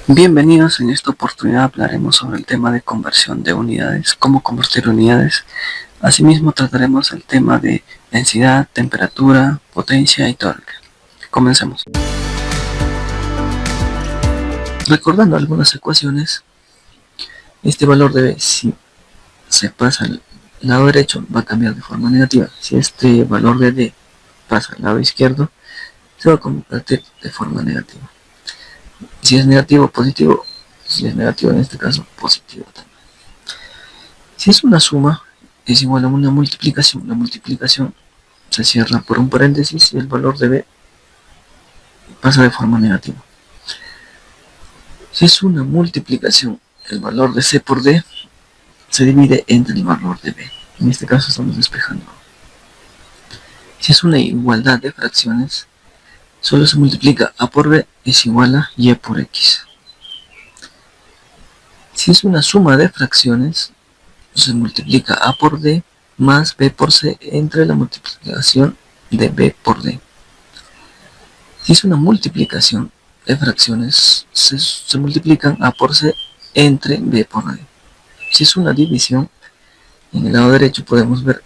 Bienvenidos, en esta oportunidad hablaremos sobre el tema de conversión de unidades, cómo convertir unidades. Asimismo trataremos el tema de densidad, temperatura, potencia y torque. Comencemos. Recordando algunas ecuaciones, este valor de B, si se pasa al lado derecho, va a cambiar de forma negativa. Si este valor de D pasa al lado izquierdo, se va a convertir de forma negativa. Si es negativo, positivo. Si es negativo, en este caso, positivo también. Si es una suma, es igual a una multiplicación. La multiplicación se cierra por un paréntesis y el valor de B pasa de forma negativa. Si es una multiplicación, el valor de C por D se divide entre el valor de B. En este caso estamos despejando. Si es una igualdad de fracciones, solo se multiplica A por B es igual a Y por X. Si es una suma de fracciones, se multiplica A por D más B por C entre la multiplicación de B por D. Si es una multiplicación de fracciones, se multiplican A por C entre B por D. Si es una división, en el lado derecho podemos ver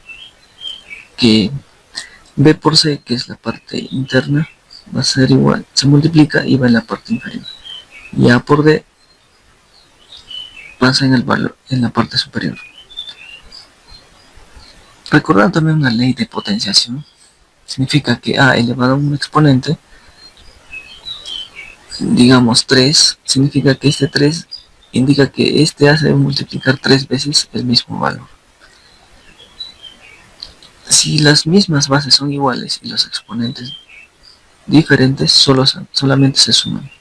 que B por C, que es la parte interna, va a ser igual, se multiplica y va en la parte inferior. Y A por D pasa en el valor en la parte superior. Recordando también una ley de potenciación, significa que A elevado a un exponente, digamos 3, significa que este 3 indica que este A se debe multiplicar 3 veces el mismo valor. Si las mismas bases son iguales y los exponentes diferentes, solamente se suman.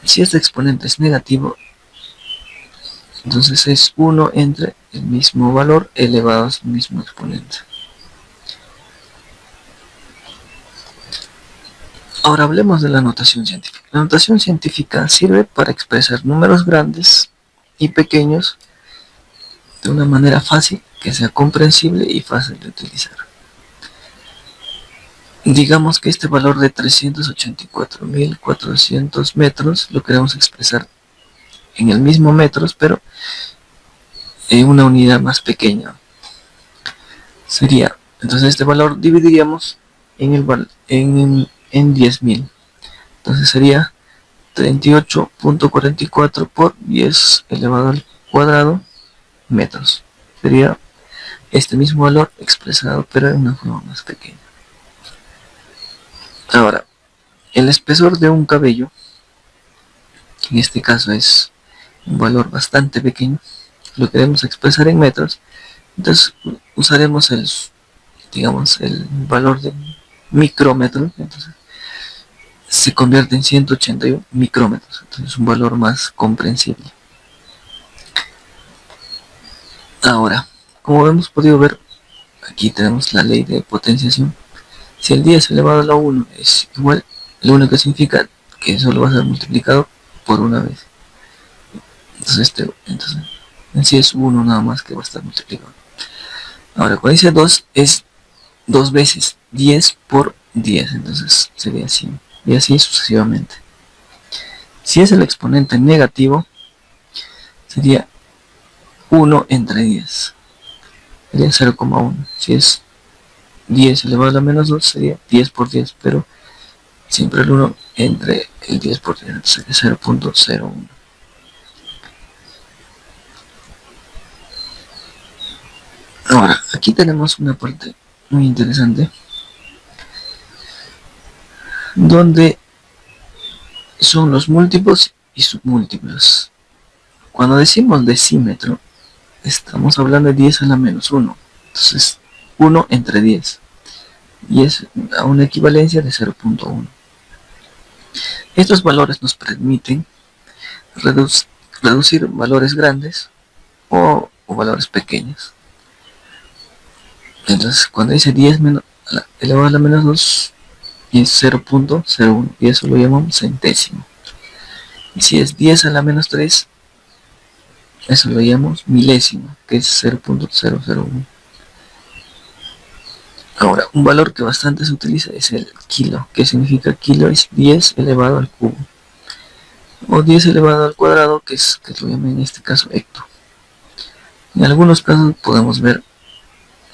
Si este exponente es negativo, entonces es 1 entre el mismo valor elevado a su mismo exponente. Ahora hablemos de la notación científica. La notación científica sirve para expresar números grandes y pequeños de una manera fácil, que sea comprensible y fácil de utilizar. Digamos que este valor de 384.400 metros lo queremos expresar en el mismo metros, pero en una unidad más pequeña. Sería, entonces este valor dividiríamos en 10.000. Entonces sería 38.44 por 10 elevado al cuadrado metros. Sería este mismo valor expresado pero en una forma más pequeña. Ahora, el espesor de un cabello, que en este caso es un valor bastante pequeño, lo queremos expresar en metros, entonces usaremos el valor de micrómetro, entonces se convierte en 181 micrómetros, entonces un valor más comprensible. Ahora, como hemos podido ver, aquí tenemos la ley de potenciación. Si el 10 elevado a la 1 es igual, lo único que significa que solo va a ser multiplicado por una vez. Entonces en sí es 1 nada más que va a estar multiplicado. Ahora, cuando dice 2 es 2 veces 10 por 10, entonces sería así, y así sucesivamente. Si es el exponente negativo, sería 1 entre 10, sería 0,1. Si es 10 elevado a la menos 2, sería 10 por 10, pero siempre el 1 entre el 10 por 10, entonces sería 0.01. Ahora, aquí tenemos una parte muy interesante, donde son los múltiplos y submúltiplos. Cuando decimos decímetro, estamos hablando de 10 a la menos 1. Entonces, 1 entre 10. Y es a una equivalencia de 0.1. Estos valores nos permiten reducir valores grandes o valores pequeños. Entonces, cuando dice 10 elevado a la menos 2, es 0.01, y eso lo llamamos centésimo. Y si es 10 a la menos 3, eso lo llamamos milésimo, que es 0.001. Ahora, un valor que bastante se utiliza es el kilo, que significa kilo es 10 elevado al cubo. o 10 elevado al cuadrado, que lo llamé en este caso hecto. En algunos casos podemos ver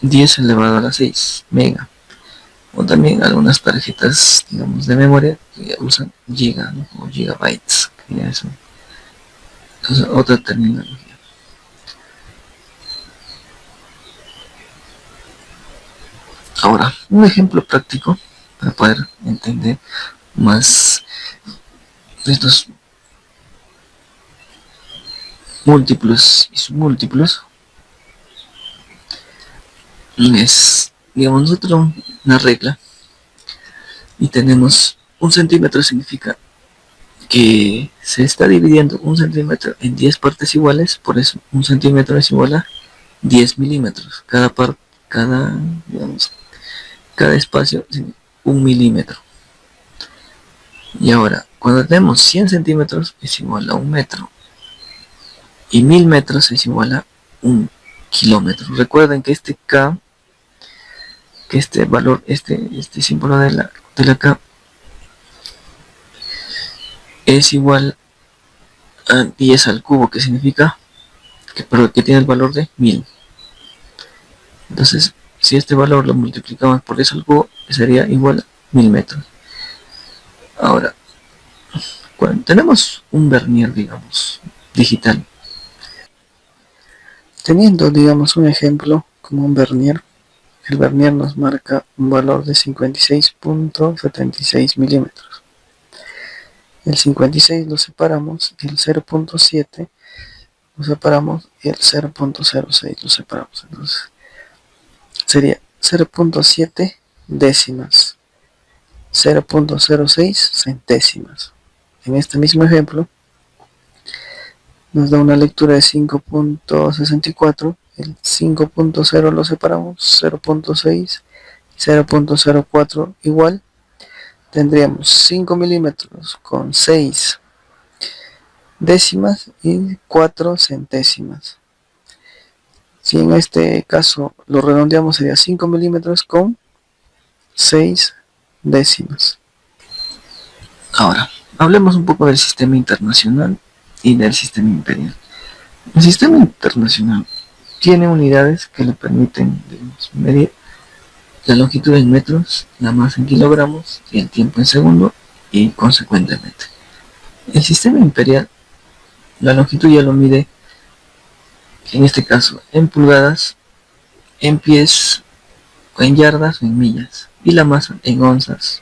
10 elevado a la 6 mega, o también algunas tarjetas, digamos, de memoria que usan giga, ¿no? O gigabytes, que ya es otra terminología. Ahora, un ejemplo práctico para poder entender más de estos múltiplos y submúltiplos es, digamos, nosotros una regla y tenemos un centímetro, significa que se está dividiendo un centímetro en 10 partes iguales, por eso un centímetro es igual a 10 milímetros. Cada, digamos, cada espacio es 1 milímetro. Y ahora, cuando tenemos 100 centímetros es igual a 1 metro. Y 1000 metros es igual a 1 kilómetro. Recuerden que este K, que este valor, este símbolo de la K es igual a 10 al cubo, que significa que tiene el valor de 1000. Entonces, si este valor lo multiplicamos por 10 al cubo, sería igual a 1000 metros. Ahora, cuando tenemos un vernier, digamos, digital, teniendo, digamos, un ejemplo como un vernier, el vernier nos marca un valor de 56.76 milímetros. El 56 lo separamos y el 0.7 lo separamos y el 0.06 lo separamos. Entonces, sería 0.7 décimas, 0.06 centésimas. En este mismo ejemplo, nos da una lectura de 5.64, el 5.0 lo separamos, 0.6, 0.04 igual, tendríamos 5 milímetros con 6 décimas y 4 centésimas. Si en este caso lo redondeamos, sería 5 milímetros con 6 décimas. Ahora, hablemos un poco del sistema internacional y del sistema imperial. El sistema internacional tiene unidades que le permiten, digamos, medir la longitud en metros, la masa en kilogramos y el tiempo en segundo, y consecuentemente. El sistema imperial, la longitud ya lo mide, en este caso, en pulgadas, en pies, o en yardas o en millas, y la masa en onzas,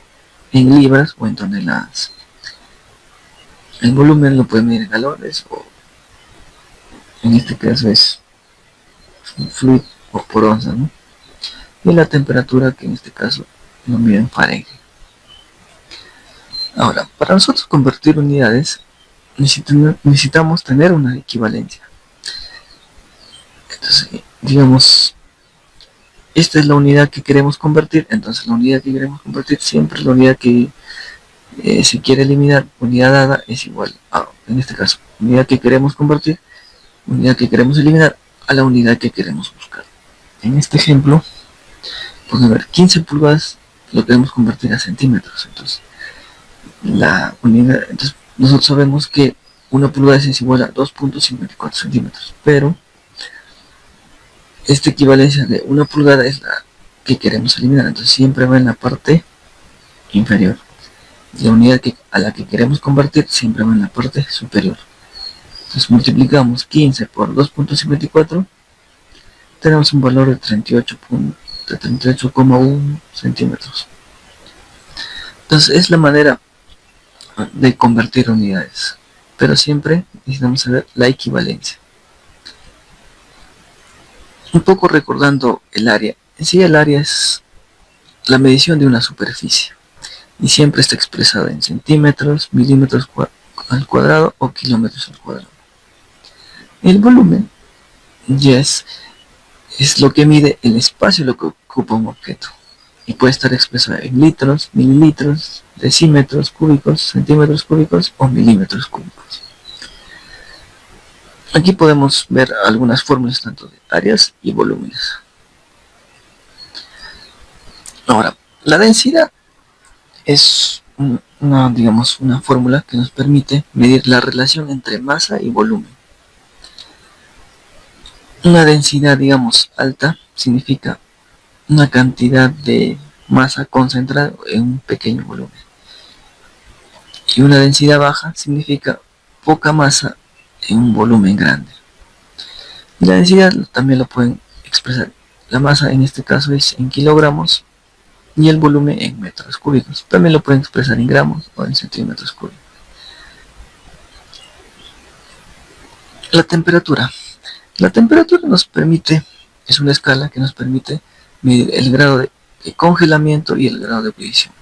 en libras o en toneladas. El volumen lo puede medir en galones, o en este caso es fluid o por onza, ¿no? Y la temperatura, que en este caso lo mide en Fahrenheit. Ahora, para nosotros convertir unidades necesitamos tener una equivalencia. Entonces, digamos, esta es la unidad que queremos convertir, entonces la unidad que queremos convertir, siempre la unidad que se quiere eliminar, unidad dada, es igual a, en este caso, unidad que queremos convertir, unidad que queremos eliminar, a la unidad que queremos buscar. En este ejemplo, podemos ver 15 pulgadas, lo queremos convertir a centímetros. Entonces, la unidad, entonces nosotros sabemos que una pulgada es igual a 2.54 centímetros, pero esta equivalencia de una pulgada es la que queremos eliminar, entonces siempre va en la parte inferior. La unidad a la que queremos convertir siempre va en la parte superior. Entonces multiplicamos 15 por 2.54, tenemos un valor de 38,1 centímetros. Entonces es la manera de convertir unidades, pero siempre necesitamos saber la equivalencia. Un poco recordando el área, en sí el área es la medición de una superficie y siempre está expresada en centímetros, milímetros al cuadrado o kilómetros al cuadrado. El volumen ya es lo que mide el espacio lo que ocupa un objeto y puede estar expresado en litros, mililitros, decímetros cúbicos, centímetros cúbicos o milímetros cúbicos. Aquí podemos ver algunas fórmulas tanto de áreas y volúmenes. Ahora, la densidad es digamos, una fórmula que nos permite medir la relación entre masa y volumen. Una densidad, digamos, alta significa una cantidad de masa concentrada en un pequeño volumen. Y una densidad baja significa poca masa en un volumen grande. Y la densidad también lo pueden expresar. La masa en este caso es en kilogramos y el volumen en metros cúbicos. También lo pueden expresar en gramos o en centímetros cúbicos. La temperatura. La temperatura nos permite, es una escala que nos permite medir el grado de congelamiento y el grado de ebullición.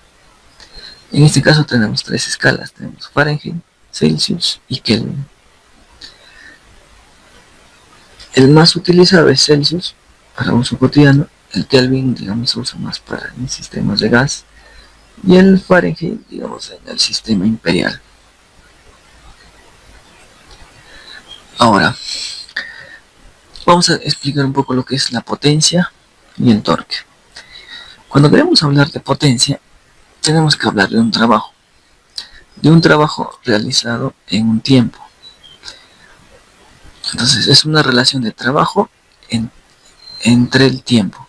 En este caso tenemos tres escalas, tenemos Fahrenheit, Celsius y Kelvin. El más utilizado es Celsius para uso cotidiano, el Kelvin, digamos, se usa más para en sistemas de gas, y el Fahrenheit, digamos, en el sistema imperial. Ahora, vamos a explicar un poco lo que es la potencia y el torque. Cuando queremos hablar de potencia, tenemos que hablar de un trabajo realizado en un tiempo. Entonces, es una relación de trabajo entre el tiempo.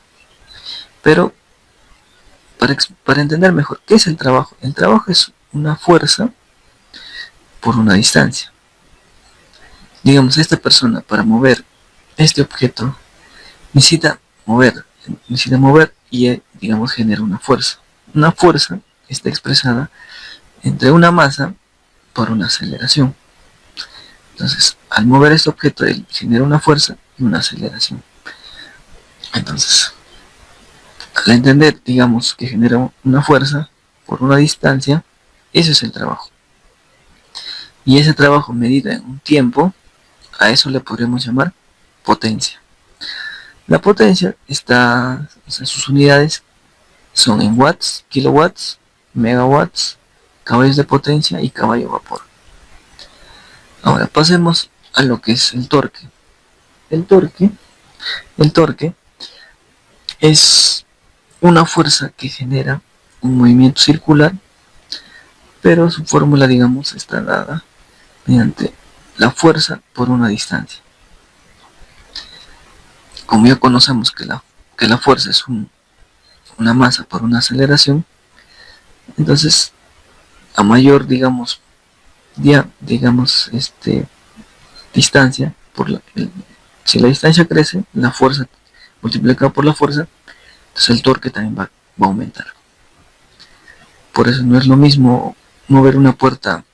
Pero, para entender mejor qué es el trabajo es una fuerza por una distancia. Digamos, esta persona para mover este objeto necesita mover y, digamos, genera una fuerza. Una fuerza está expresada entre una masa por una aceleración. Entonces, al mover este objeto, él genera una fuerza y una aceleración. Entonces, al entender, digamos, que genera una fuerza por una distancia, ese es el trabajo. Y ese trabajo medido en un tiempo, a eso le podríamos llamar potencia. La potencia está, sus unidades son en watts, kilowatts, megawatts, caballos de potencia y caballo vapor. Ahora pasemos a lo que es el torque. El torque es una fuerza que genera un movimiento circular, pero su fórmula, digamos, está dada mediante la fuerza por una distancia. Como ya conocemos que la fuerza es una masa por una aceleración, entonces a mayor, digamos, distancia, si la distancia crece, la fuerza multiplicada por la fuerza, entonces el torque también va a aumentar. Por eso no es lo mismo mover una puerta,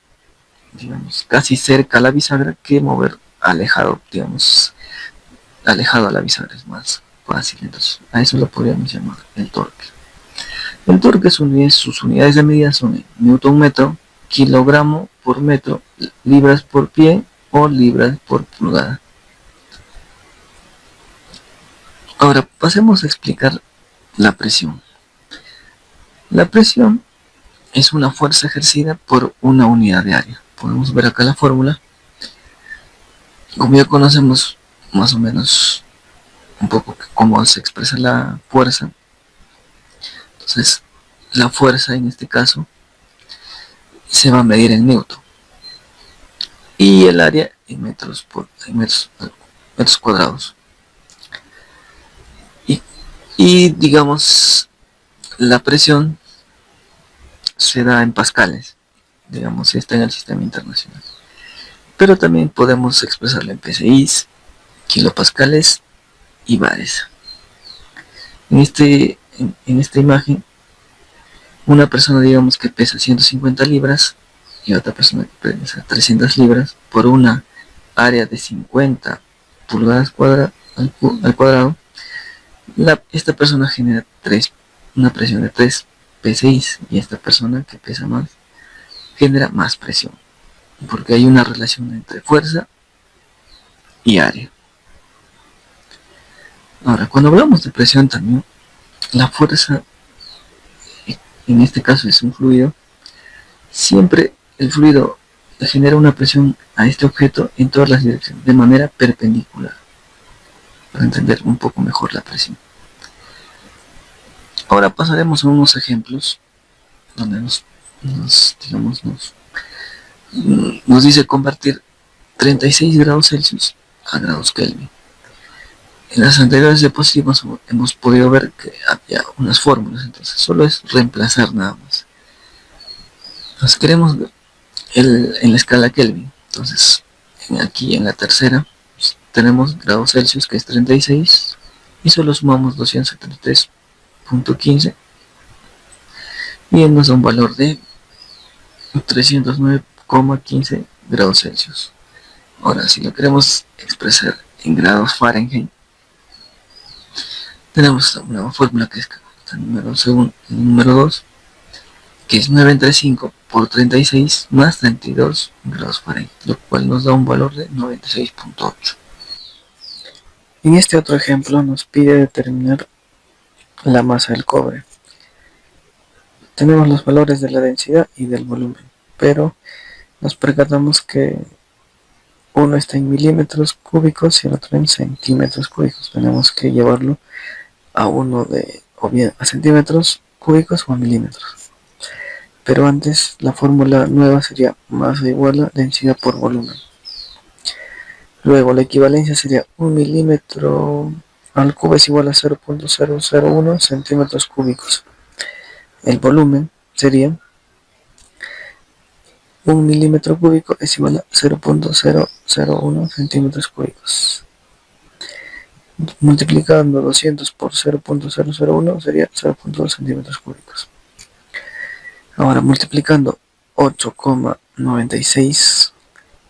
digamos, casi cerca a la bisagra que mover alejado, digamos, alejado a la bisagra, es más fácil. Entonces a eso lo podríamos llamar el torque. El torque, sus unidades de medida son newton metro, kilogramo por metro, libras por pie o libras por pulgada. Ahora pasemos a explicar la presión. La presión es una fuerza ejercida por una unidad de área. Podemos ver acá la fórmula. Como ya conocemos más o menos un poco cómo se expresa la fuerza, entonces la fuerza en este caso se va a medir en newton y el área en metros cuadrados. Y digamos, la presión se da en pascales, digamos, está en el sistema internacional. Pero también podemos expresarlo en PSI, kilopascales y bares. En esta imagen, una persona, digamos, que pesa 150 libras y otra persona que pesa 300 libras por una área de 50 pulgadas al cuadrado, esta persona genera una presión de 3 PSI y esta persona que pesa más genera más presión, porque hay una relación entre fuerza y área. Ahora, cuando hablamos de presión también, la fuerza, en este caso es un fluido, siempre el fluido genera una presión a este objeto en todas las direcciones, de manera perpendicular, para entender un poco mejor la presión. Ahora pasaremos a unos ejemplos donde nos nos dice convertir 36 grados Celsius a grados Kelvin. En las anteriores diapositivas hemos podido ver que había unas fórmulas, entonces solo es reemplazar nada más. Nos queremos ver en la escala Kelvin, entonces aquí en la tercera pues, tenemos grados Celsius que es 36 y solo sumamos 273.15 y nos da un valor de 309,15 grados Celsius. Ahora, si lo queremos expresar en grados Fahrenheit, tenemos una fórmula que es el número 2, que es 935 por 36 más 32 grados Fahrenheit, lo cual nos da un valor de 96.8. En este otro ejemplo nos pide determinar la masa del cobre. Tenemos los valores de la densidad y del volumen, pero nos percatamos que uno está en milímetros cúbicos y el otro en centímetros cúbicos. Tenemos que llevarlo a uno de, o bien a centímetros cúbicos o a milímetros. Pero antes la fórmula nueva sería masa igual a densidad por volumen. Luego la equivalencia sería 1 milímetro al cubo es igual a 0.001 centímetros cúbicos. El volumen sería 1 milímetro cúbico es igual a 0.001 centímetros cúbicos. Multiplicando 200 por 0.001 sería 0.2 centímetros cúbicos. Ahora multiplicando 8,96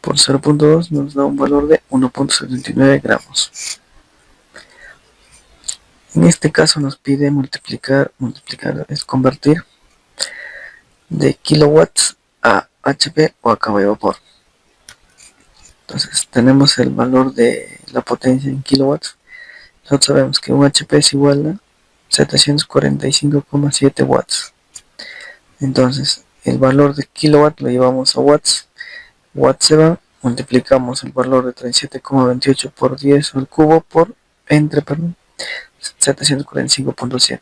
por 0.2 nos da un valor de 1.79 gramos. En este caso nos pide multiplicar es convertir de kilowatts a HP o a caballo de vapor. Entonces tenemos el valor de la potencia en kilowatts. Nosotros sabemos que un HP es igual a 745,7 watts. Entonces el valor de kilowatt lo llevamos a watts. Watts se va, multiplicamos el valor de 37,28 por 10 al cubo por entre 745.7.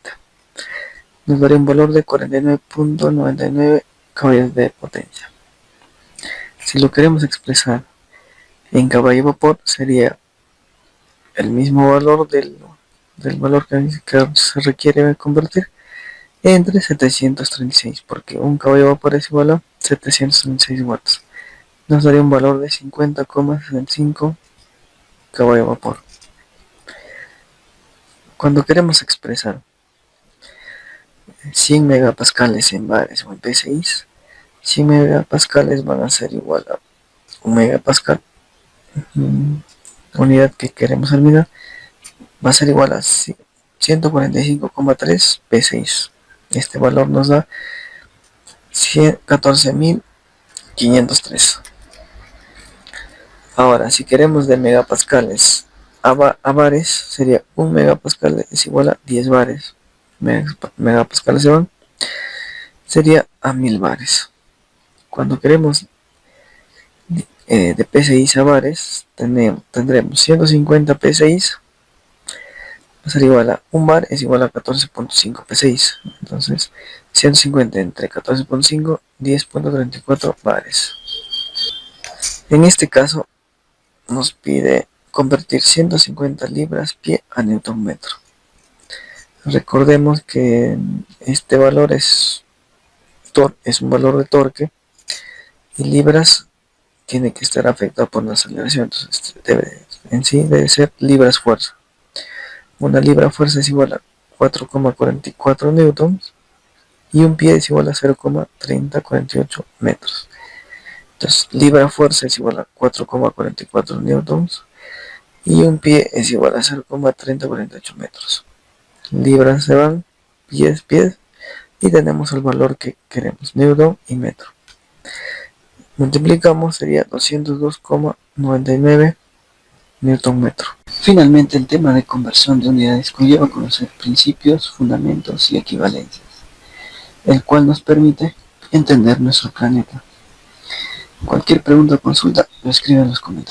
Nos daría un valor de 49.99 caballos de potencia. Si lo queremos expresar en caballo de vapor sería el mismo valor del valor que se requiere convertir entre 736, porque un caballo de vapor es igual a 736 watts. Nos daría un valor de 50,65 caballo de vapor. Cuando queremos expresar 100 megapascales en bares o en PSI, 100 megapascales van a ser igual a 1 megapascal, unidad que queremos eliminar, va a ser igual a 145,3 P6. Este valor nos da 14.503. Ahora, si queremos de megapascales a bares, sería 1 megapascal es igual a 10 bares. Megapascales se van, sería a 1000 bares. Cuando queremos de P6 a bares, tendremos 150 P6, va a ser igual a 1 bar es igual a 14.5 P6. Entonces 150 entre 14.5, 10.34 bares. En este caso nos pide convertir 150 libras pie a newton metro. Recordemos que este valor es un valor de torque y libras tiene que estar afectado por la aceleración, entonces debe ser libras fuerza. Una libra fuerza es igual a 4,44 newtons y un pie es igual a 0,3048 metros. Entonces libra fuerza es igual a 4,44 newtons y un pie es igual a 0,3048 metros. Libras se van, pies, y tenemos el valor que queremos, newton y metro. Multiplicamos, sería 202,99 newton metro. Finalmente, el tema de conversión de unidades conlleva conocer principios, fundamentos y equivalencias, el cual nos permite entender nuestro planeta. Cualquier pregunta o consulta lo escribe en los comentarios.